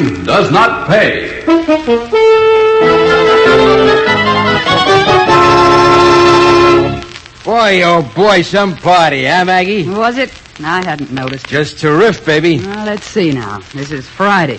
Crime Does Not Pay. Boy, oh boy, some party, huh, Maggie? Was it? I hadn't noticed. Just terrific, baby. Well, let's see now. This is Friday.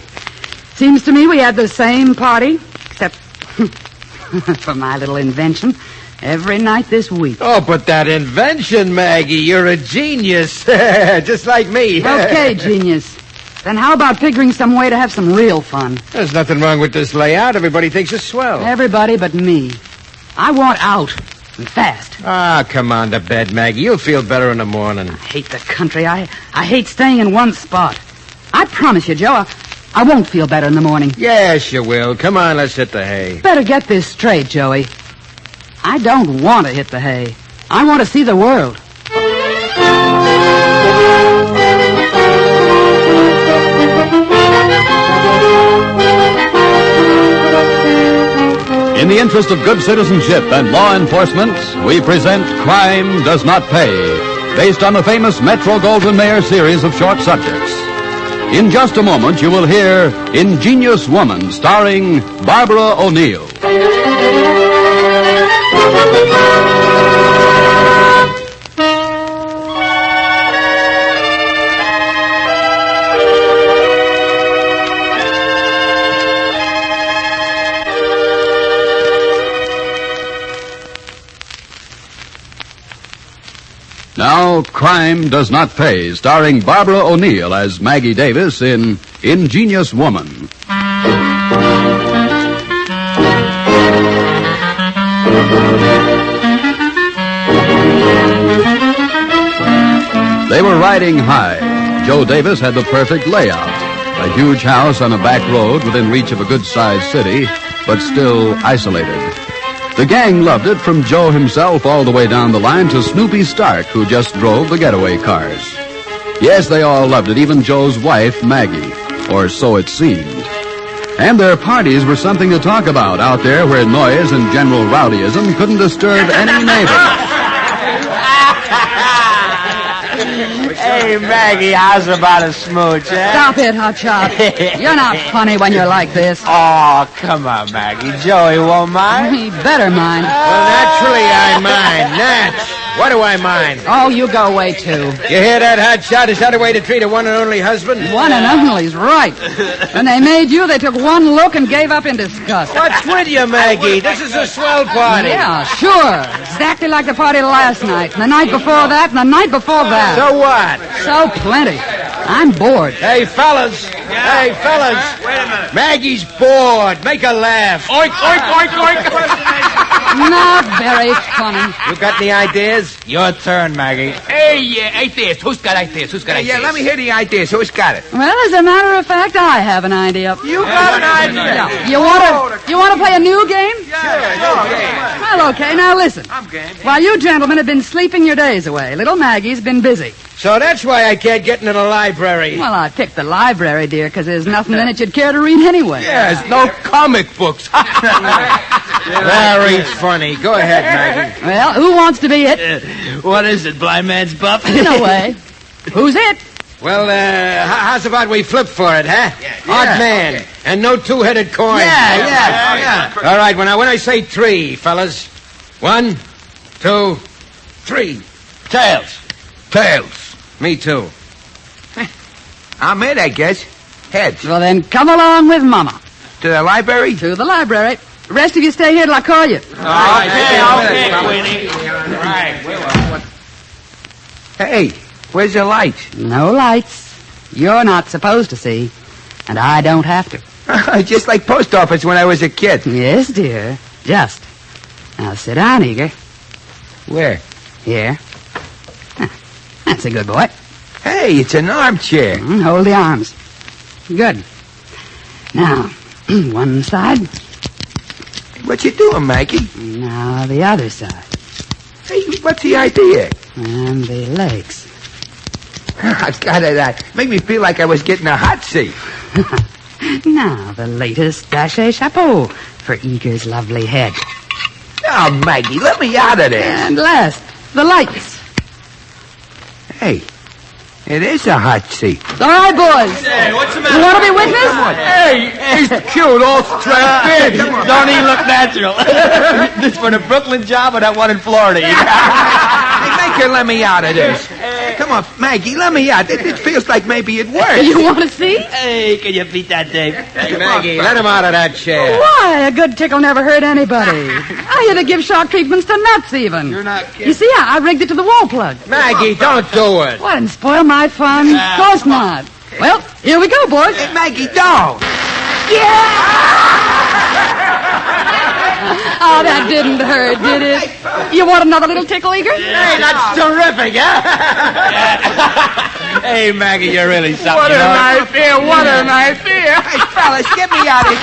Seems to me we had the same party, except for my little invention, every night this week. Oh, but that invention, Maggie, you're a genius. Just like me. Okay, genius. Then how about figuring some way to have some real fun? There's nothing wrong with this layout. Everybody thinks it's swell. Everybody but me. I want out. And fast. Ah, come on to bed, Maggie. You'll feel better in the morning. I hate the country. I hate staying in one spot. I promise you, Joe, I won't feel better in the morning. Yes, you will. Come on, let's hit the hay. Better get this straight, Joey. I don't want to hit the hay. I want to see the world. In the interest of good citizenship and law enforcement, we present Crime Does Not Pay, based on the famous Metro-Goldwyn-Mayer series of short subjects. In just a moment, you will hear Ingenious Woman, starring Barbara O'Neill. Now, Crime Does Not Pay, starring Barbara O'Neill as Maggie Davis in Ingenious Woman. They were riding high. Joe Davis had the perfect layout. A huge house on a back road within reach of a good-sized city, but still isolated. The gang loved it, from Joe himself all the way down the line to Snoopy Stark, who just drove the getaway cars. Yes, they all loved it, even Joe's wife, Maggie, or so it seemed. And their parties were something to talk about out there where noise and general rowdyism couldn't disturb any neighbor. Hey, Maggie, how's about a smooch, eh? Stop it, Hotshot. You're not funny when you're like this. Oh, come on, Maggie. Joey won't mind. He better mind. Well, naturally I mind. Natch. What do I mind? Oh, you go away, too. You hear that, Hotshot? Is that a way to treat a one and only husband? One and only's right. When they made you, they took one look and gave up in disgust. What's with you, Maggie? This is a swell party. Yeah, sure. Exactly like the party last night, and the night before that, and the night before that. So what? So plenty. I'm bored. Hey, fellas. Hey, fellas. Wait a minute. Maggie's bored. Make her laugh. Oink, oink, oink, oink. Not very funny. You got any ideas? Your turn, Maggie. Hey, ideas. Who's got ideas? Who's got ideas? Yeah, let me hear the ideas. Who's got it? Well, as a matter of fact, I have an idea. You got an idea? Yeah. You want to play a new game? Yeah. Well, okay. Now listen. I'm game. While you gentlemen have been sleeping your days away, little Maggie's been busy. So that's why I can't get into the library. Well, I picked the library, dear, because there's nothing in it you'd care to read anyway. There's no comic books. Very funny. Go ahead, Maggie. Well, who wants to be it? What is it, blind man's buff? No way. Who's it? Well, how's about we flip for it, huh? Yeah. Odd man. Okay. And no two-headed coin. Yeah. All right, when I say three, fellas. 1, 2, 3. Tails. Tails. Me too. I'm in, I guess. Heads. Well, then come along with Mama. To the library? To the library. The rest of you stay here till I call you. Okay, Queenie. Right. Hey, where's the lights? No lights. You're not supposed to see. And I don't have to. Just like post office when I was a kid. Yes, dear. Just. Now sit down, Eager. Where? Here. That's a good boy. Hey, it's an armchair. Hold the arms. Good. Now, one side. What you doing, Maggie? Now the other side. Hey, what's the idea? And the legs. I got it. Make me feel like I was getting a hot seat. Now the latest daché chapeau for Eager's lovely head. Oh, Maggie, let me out of this. And last, the lights. Hey, It is a hot seat. All right, boys. Hey, what's the matter? You want to be witness? Hey, he's cute, all strapped in. Don't even look natural. This for the Brooklyn job or that one in Florida? Hey, make her let me out of this. Come on, Maggie, let me out. It feels like maybe it works. You want to see? Hey, can you beat that, Dave? Hey, Maggie, let him out of that chair. Why? A good tickle never hurt anybody. I hear they give shock treatments to nuts, even. You're not kidding. You see, I rigged it to the wall plug. Maggie, don't do it. What, and spoil my fun? Of course not. Well, here we go, boys. Hey, Maggie, don't. Oh, that didn't hurt, did it? You want another little tickle, Eager? Hey, that's terrific, huh? Hey, Maggie, you're really something. What an idea, what an idea. Hey, fellas, get me out of here.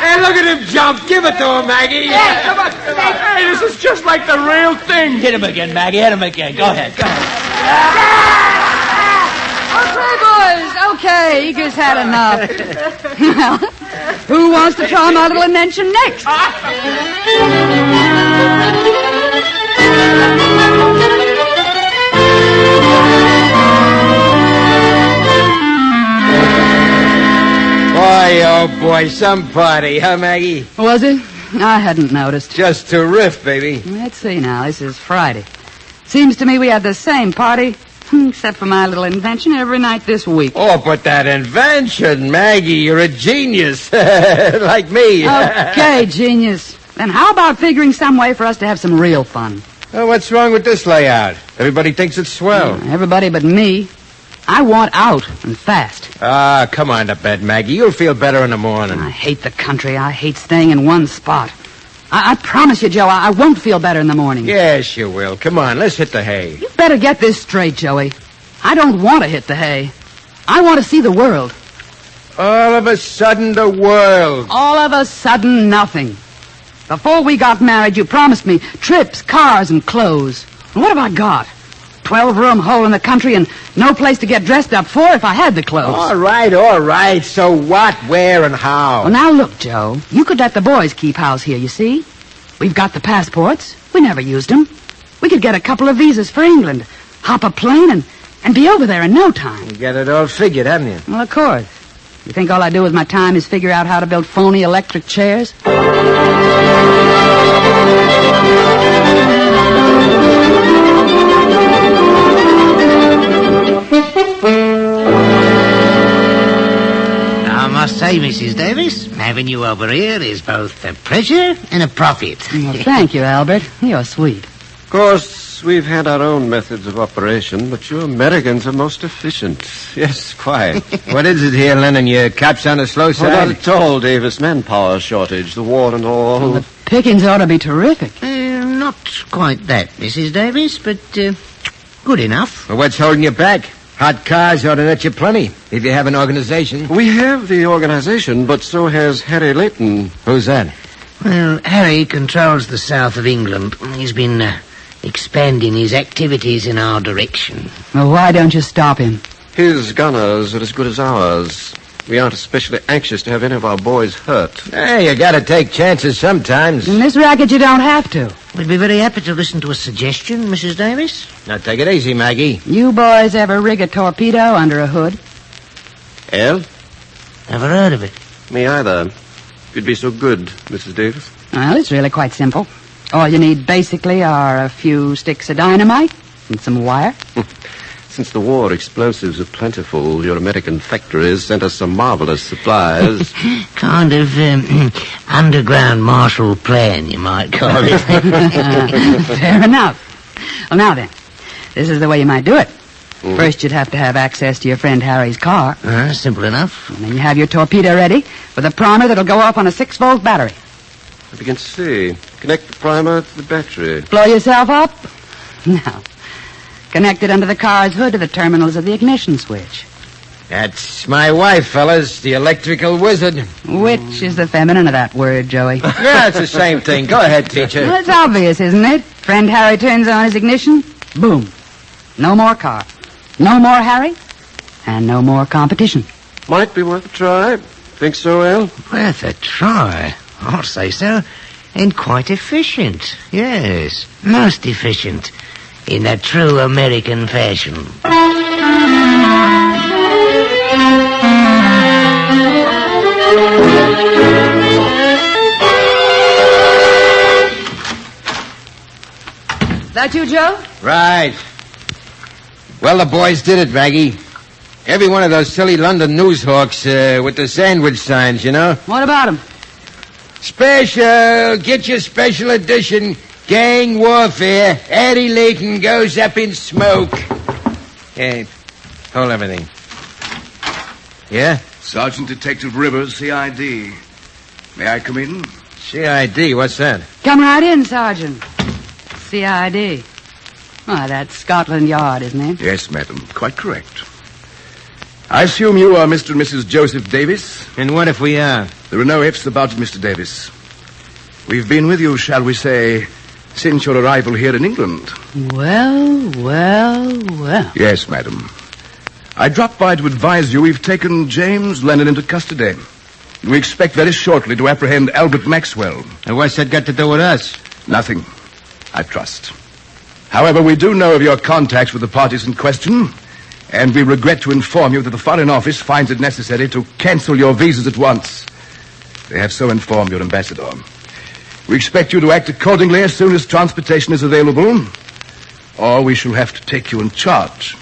Hey, look at him jump. Give it to him, Maggie. Hey, come on. Hey, this is just like the real thing. Hit him again, Maggie. Hit him again. Go ahead. Go ahead. Okay, boys. Okay, Eager's had enough. Now, who wants to try my little invention next? Boy, oh boy, some party, huh, Maggie? Was it? I hadn't noticed. Just to riff, baby. Let's see now. This is Friday. Seems to me we had the same party, except for my little invention, every night this week. Oh, but that invention, Maggie, you're a genius. Like me. Okay, genius. Then how about figuring some way for us to have some real fun? Well, what's wrong with this layout? Everybody thinks it's swell. Everybody but me. I want out, and fast. Ah, come on to bed, Maggie. You'll feel better in the morning. I hate the country. I hate staying in one spot. I promise you, Joe, I won't feel better in the morning. Yes, you will. Come on, let's hit the hay. You better get this straight, Joey. I don't want to hit the hay. I want to see the world. All of a sudden, the world. All of a sudden, nothing. Before we got married, you promised me trips, cars, and clothes. And what have I got? 12-room hole in the country and no place to get dressed up for if I had the clothes. All right. So what, where, and how? Well, now look, Joe. You could let the boys keep house here, you see? We've got the passports. We never used them. We could get a couple of visas for England, hop a plane, and be over there in no time. You got it all figured, haven't you? Well, of course. You think all I do with my time is figure out how to build phony electric chairs? I must say, Mrs. Davis, having you over here is both a pleasure and a profit. Well, thank you, Albert. You're sweet. Of course, we've had our own methods of operation, but you Americans are most efficient. Yes, quite. What is it here, Lennon? Your caps on the slow Oh, side? not at all, Davis. Manpower shortage, the war and all. Well, the pickings ought to be terrific. Not quite that, Mrs. Davis, but good enough. Well, what's holding you back? Hot cars ought to net you plenty if you have an organization. We have the organization, but so has Harry Layton. Who's that? Well, Harry controls the south of England. He's been expanding his activities in our direction. Well, why don't you stop him? His gunners are as good as ours. We aren't especially anxious to have any of our boys hurt. Hey, you gotta take chances sometimes. In this racket, you don't have to. We'd be very happy to listen to a suggestion, Mrs. Davis. Now take it easy, Maggie. You boys ever rig a torpedo under a hood? El? Never heard of it. Me either. If you'd be so good, Mrs. Davis. Well, it's really quite simple. All you need, basically, are a few sticks of dynamite and some wire. Since the war explosives are plentiful, your American factories sent us some marvelous supplies. Kind of underground Marshall Plan, you might call it. Fair enough. Well, now then, this is the way you might do it. First, you'd have to have access to your friend Harry's car. Simple enough. And then you have your torpedo ready with a primer that'll go off on a 6-volt battery. I begin to see. Connect the primer to the battery. Blow yourself up? No. Connect it under the car's hood to the terminals of the ignition switch. That's my wife, fellas, the electrical wizard. Which is the feminine of that word, Joey? Yeah, it's the same thing. Go ahead, teacher. Well, it's obvious, isn't it? Friend Harry turns on his ignition. Boom. No more car. No more Harry. And no more competition. Might be worth a try. Think so, El? Worth a try. I'll say so. And quite efficient. Yes, most efficient. in a true American fashion. That you, Joe? Right. Well, the boys did it, Maggie. Every one of those silly London news hawks with the sandwich signs, you know. What about him? Special, get your special edition. Gang warfare. Addie Layton goes up in smoke. Hey, hold everything. Yeah? Sergeant Detective Rivers, CID. May I come in? CID, what's that? Come right in, Sergeant. CID. Why, that's Scotland Yard, isn't it? Yes, madam. Quite correct. I assume you are Mr. and Mrs. Joseph Davis? And what if we are? There are no ifs about it, Mr. Davis. We've been with you, shall we say, since your arrival here in England. Well. Yes, madam. I dropped by to advise you we've taken James Lennon into custody. We expect very shortly to apprehend Albert Maxwell. And what's that got to do with us? Nothing, I trust. However, we do know of your contacts with the parties in question, and we regret to inform you that the Foreign Office finds it necessary to cancel your visas at once. They have so informed your ambassador. We expect you to act accordingly as soon as transportation is available, or we shall have to take you in charge.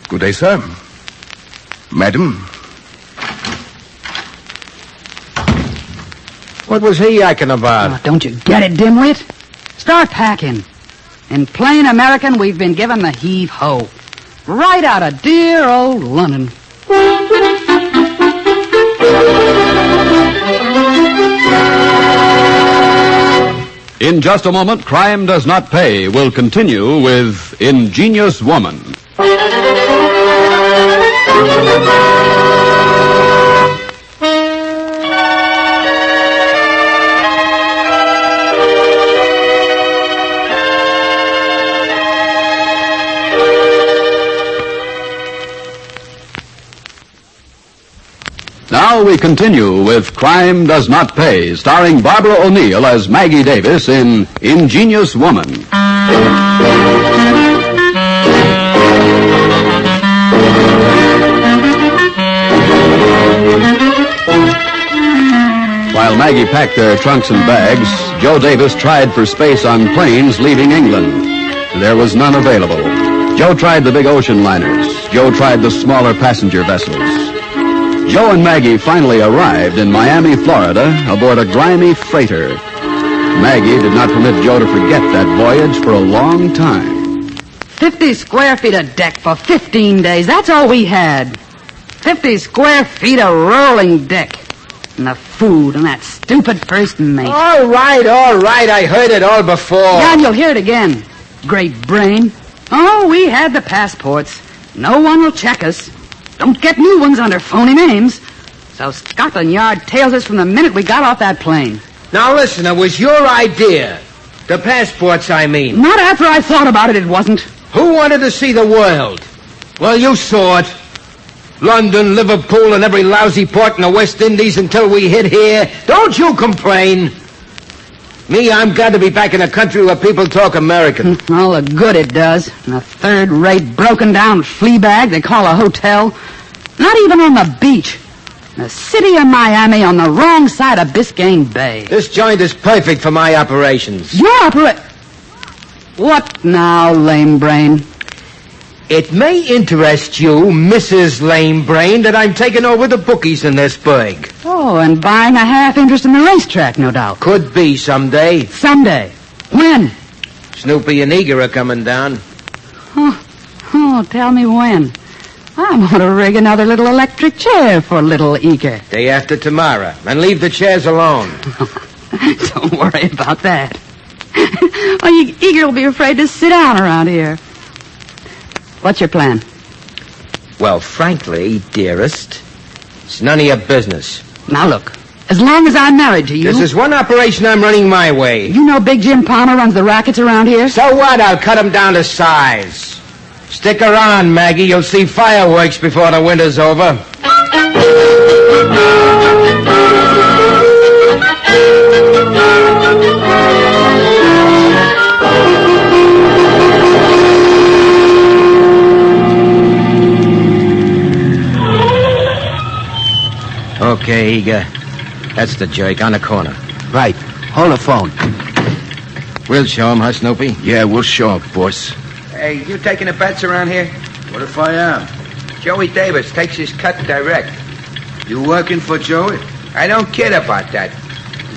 Good day, sir. Madam. What was he yakking about? Oh, don't you get it, dimwit? Start packing. In plain American, we've been given the heave-ho. Right out of dear old London. In just a moment, Crime Does Not Pay will continue with Ingenious Woman. Now we continue with Crime Does Not Pay, starring Barbara O'Neill as Maggie Davis in Ingenious Woman. While Maggie packed their trunks and bags, Joe Davis tried for space on planes leaving England. There was none available. Joe tried the big ocean liners. Joe tried the smaller passenger vessels. Joe and Maggie finally arrived in Miami, Florida, aboard a grimy freighter. Maggie did not permit Joe to forget that voyage for a long time. 50 square feet of deck for 15 days. That's all we had. 50 square feet of rolling deck. And the food and that stupid first mate. All right. I heard it all before. Yeah, and you'll hear it again. Great brain. Oh, we had the passports. No one will check us. Don't get new ones under phony names. So Scotland Yard tails us from the minute we got off that plane. Now listen, it was your idea. The passports, I mean. Not after I thought about it, it wasn't. Who wanted to see the world? Well, you saw it. London, Liverpool, and every lousy port in the West Indies until we hit here. Don't you complain. Me, I'm glad to be back in a country where people talk American. All the good it does. And a third-rate, broken-down flea bag they call a hotel. Not even on the beach. The city of Miami on the wrong side of Biscayne Bay. This joint is perfect for my operations. Your What now, lame brain? It may interest you, Mrs. Lame Brain, that I'm taking over the bookies in this burg. Oh, and buying a half interest in the racetrack, no doubt. Could be someday. Someday. When? Snoopy and Eager are coming down. Oh, tell me when. I'm going to rig another little electric chair for little Eager. Day after tomorrow. And leave the chairs alone. Don't worry about that. Well, Eager will be afraid to sit down around here. What's your plan? Well, frankly, dearest, it's none of your business. Now, look. As long as I'm married to you... This is one operation I'm running my way. You know Big Jim Palmer runs the rackets around here? So what? I'll cut him down to size. Stick around, Maggie. You'll see fireworks before the winter's over. Hey, Eager. That's the jerk on the corner. Right. Hold the phone. We'll show him, huh, Snoopy? Yeah, we'll show him, boss. Hey, you taking the bets around here? What if I am? Joey Davis takes his cut direct. You working for Joey? I don't kid about that.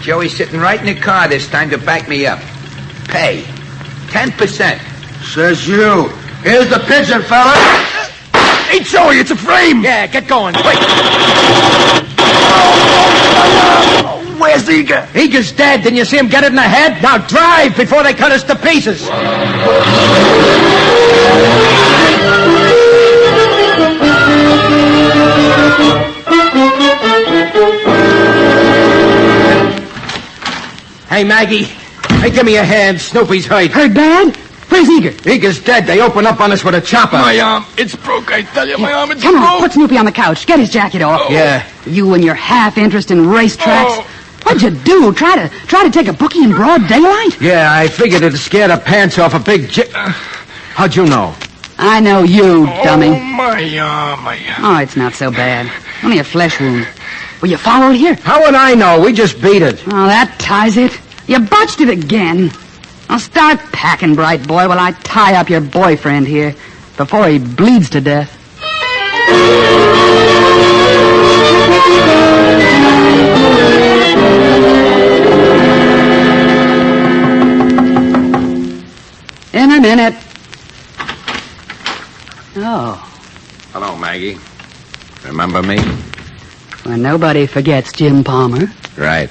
Joey's sitting right in the car this time to back me up. Pay. 10%. Says you. Here's the pigeon, fella. Hey, Joey, it's a frame! Yeah, get going, quick. Where's Eager? Eager's dead. Didn't you see him get it in the head? Now drive before they cut us to pieces. Hey, Maggie. Hey, give me a hand. Snoopy's hurt. Hurt bad? Where's Eager? Eager's dead. They opened up on us with a chopper. My arm, it's broke, I tell you. My arm, it's Come on, broke. put Snoopy on the couch. Get his jacket off. Yeah. You and your half interest in racetracks. What'd you do? Try to take a bookie in broad daylight? Yeah, I figured it'd scare the pants off a big How'd you know? I know you, dummy. My arm. Oh, it's not so bad. Only a flesh wound. Were you followed here? How would I know? We just beat it. Oh, that ties it. You botched it again. I'll start packing, bright boy, while I tie up your boyfriend here before he bleeds to death. In a minute. Oh, Hello, Maggie. Remember me? well, nobody forgets Jim Palmer. Right.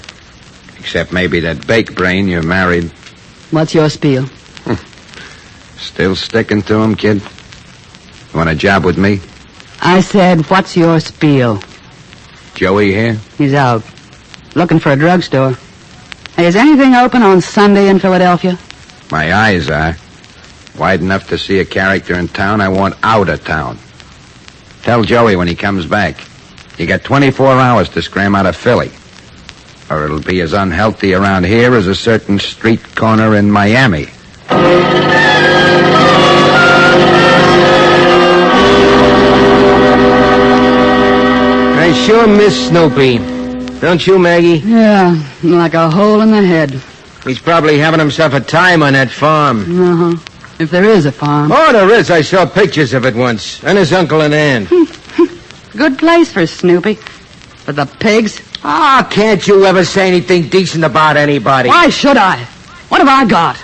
Except maybe that bake brain you're married. What's your spiel? Still sticking to him, kid? You want a job with me? I said, what's your spiel? Joey here? He's out. Looking for a drugstore. Hey, is anything open on Sunday in Philadelphia? My eyes are. Wide enough to see a character in town I want out of town. Tell Joey when he comes back. You got 24 hours to scram out of Philly. Or it'll be as unhealthy around here as a certain street corner in Miami. I sure miss Snoopy. Don't you, Maggie? Yeah, like a hole in the head. He's probably having himself a time on that farm. Uh-huh. If there is a farm. Oh, there is. I saw pictures of it once. And his uncle and aunt. Good place for Snoopy. But the pigs? Ah, can't you ever say anything decent about anybody? Why should I? What have I got?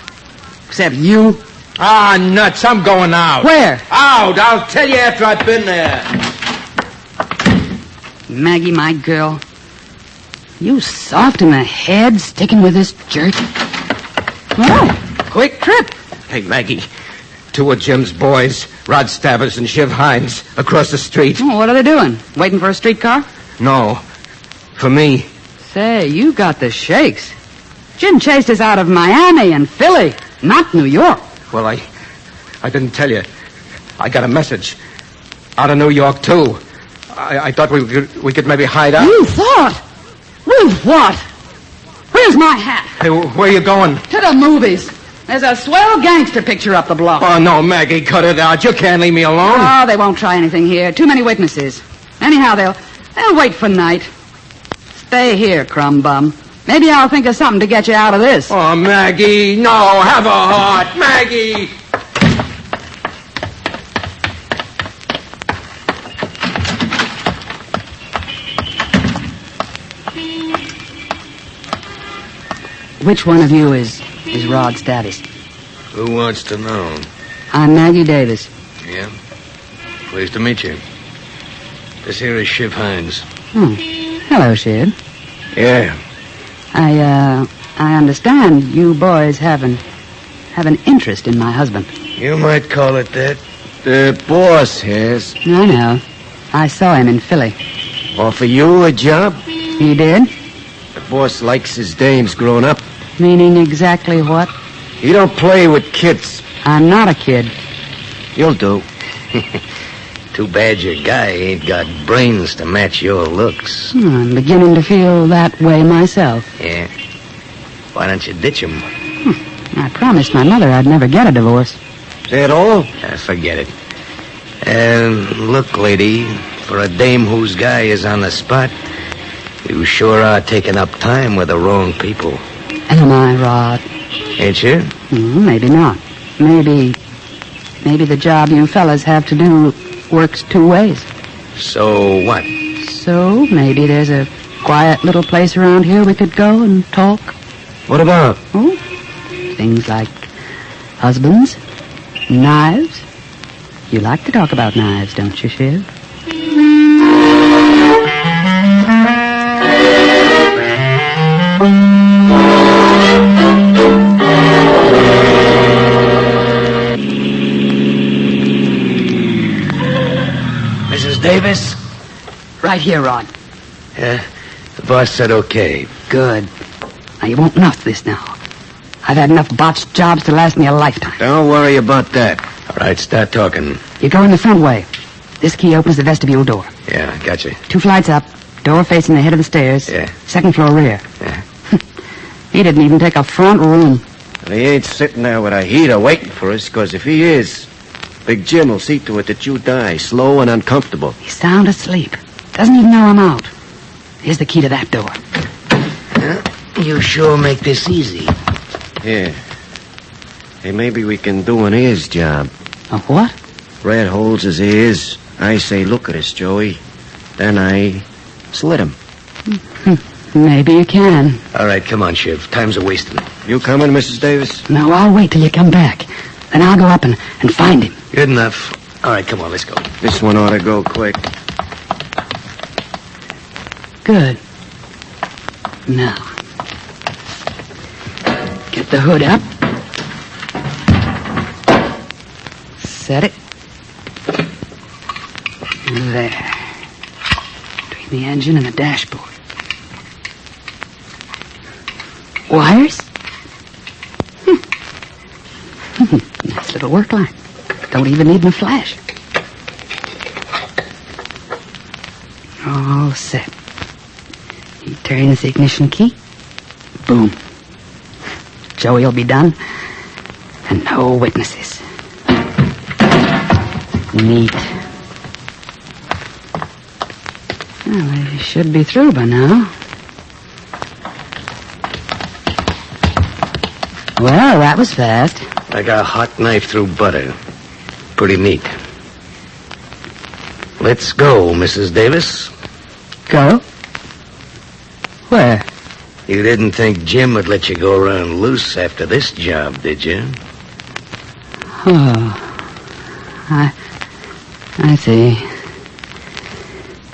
Except you? Ah, nuts. I'm going out. Where? Out. I'll tell you after I've been there. Maggie, my girl. You soft in the head, sticking with this jerk. Oh, quick trip. Hey, Maggie. Two of Jim's boys, Rod Stabbers and Shiv Hines, across the street. Oh, what are they doing? Waiting for a streetcar? No. For me. Say, you got the shakes. Jim chased us out of Miami and Philly, not New York. Well, I didn't tell you. I got a message. Out of New York, too. I thought we could maybe hide out. You thought? With what? Where's my hat? Hey, where you going? To the movies. There's a swell gangster picture up the block. Oh, no, Maggie, cut it out. You can't leave me alone. Oh, they won't try anything here. Too many witnesses. Anyhow, they'll wait for night. Stay here, crumb bum. Maybe I'll think of something to get you out of this. Oh, Maggie, no, have a heart. Maggie! Which one of you is Rod Status? Who wants to know? I'm Maggie Davis. Yeah? Pleased to meet you. This here is Shiv Hines. Hello, Sid. Yeah. I understand you boys have an interest in my husband. You might call it that. The boss has. I know. I saw him in Philly. Offer you a job? He did? The boss likes his dames grown up. Meaning exactly what? He don't play with kids. I'm not a kid. You'll do. Too bad your guy ain't got brains to match your looks. I'm beginning to feel that way myself. Yeah? Why don't you ditch him? I promised my mother I'd never get a divorce. That all? Forget it. And look, lady, for a dame whose guy is on the spot, You sure are taking up time with the wrong people. Am I, Rod? Ain't you? Maybe not. Maybe the job you fellas have to do works two ways. So what? So maybe there's a quiet little place around here we could go and talk. What about? Oh, things like husbands, knives. You like to talk about knives, don't you, Shiv? Mrs. Davis? Right here, Rod. Yeah, the boss said okay. Good. Now, you won't nuff this now. I've had enough botched jobs to last me a lifetime. Don't worry about that. All right, start talking. You go in the front way. This key opens the vestibule door. Yeah, gotcha. 2 flights up, door facing the head of the stairs. Yeah. 2nd floor rear. Yeah. He didn't even take a front room. And he ain't sitting there with a heater waiting for us, because if he is, Big Jim will see to it that you die, slow and uncomfortable. He's sound asleep. Doesn't even know I'm out. Here's the key to that door. You sure make this easy. Yeah. Hey, maybe we can do an ears job. A what? Red holds his ears. I say, look at us, Joey. Then I slit him. Maybe you can. All right, come on, Shiv. Time's a wasting. You coming, Mrs. Davis? No, I'll wait till you come back. Then I'll go up and find him. Good enough. All right, come on, let's go. This one ought to go quick. Good. Now, get the hood up. Set it. There. Between the engine and the dashboard. Wires? Nice little work line. Don't even need no flash. All set. He turns the ignition key. Boom. Joey'll be done. And no witnesses. Neat. Well, they should be through by now. Well, that was fast. Like a hot knife through butter. Pretty neat. Let's go, Mrs. Davis. Go? Where? You didn't think Jim would let you go around loose after this job, did you? Oh. I see.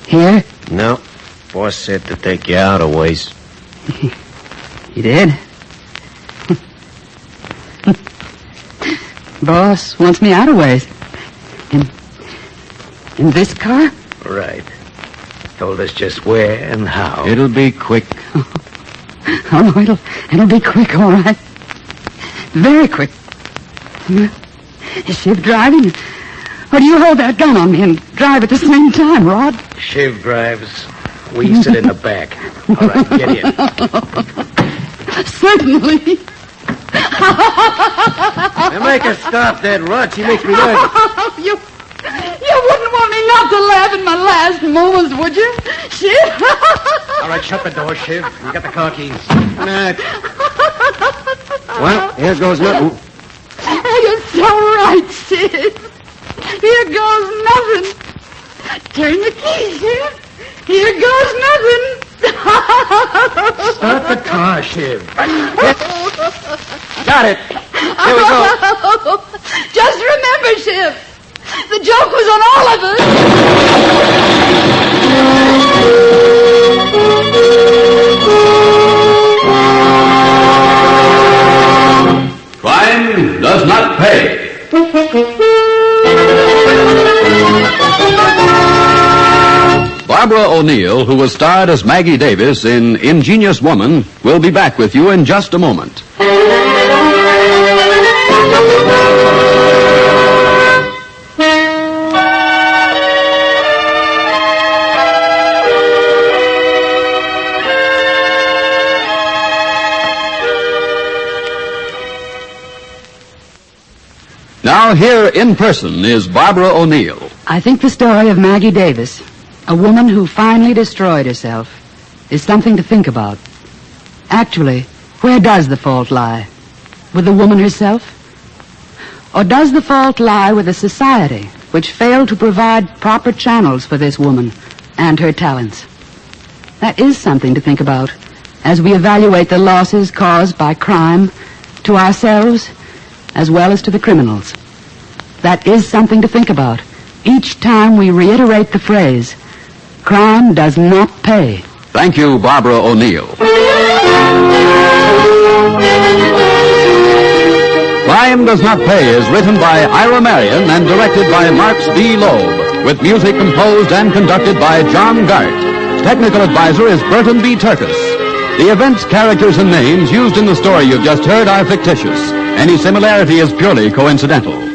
Here? No. Boss said to take you out a ways. You did? Boss wants me out of ways. In this car? Right. Told us just where and how. It'll be quick. Oh, no, it'll be quick, all right. Very quick. Is Shiv driving? Or do you hold that gun on me and drive at the same time, Rod? Shiv drives. We sit in the back. All right, get in. Certainly. Now make her stop that rot. She makes me nervous. You wouldn't want me not to laugh in my last moments, would you? Shiv? All right, shut the door, Shiv. You got the car keys. Well, here goes nothing. You're so right, Shiv. Here goes nothing. Turn the key, Shiv. Here goes nothing. Start the car, Shiv. Got it. Here we go. Just remember, Shiv, the joke was on all of us. Crime does not pay. Barbara O'Neill, who was starred as Maggie Davis in Ingenious Woman, will be back with you in just a moment. Now, here in person is Barbara O'Neill. I think the story of Maggie Davis, a woman who finally destroyed herself, is something to think about. Actually, where does the fault lie? With the woman herself? Or does the fault lie with a society which failed to provide proper channels for this woman and her talents? That is something to think about as we evaluate the losses caused by crime to ourselves as well as to the criminals. That is something to think about each time we reiterate the phrase, crime does not pay. Thank you, Barbara O'Neill. Crime Does Not Pay is written by Ira Marion and directed by Marks B. Loeb, with music composed and conducted by John Gart. Technical advisor is Burton B. Turkis. The events, characters, and names used in the story you've just heard are fictitious. Any similarity is purely coincidental.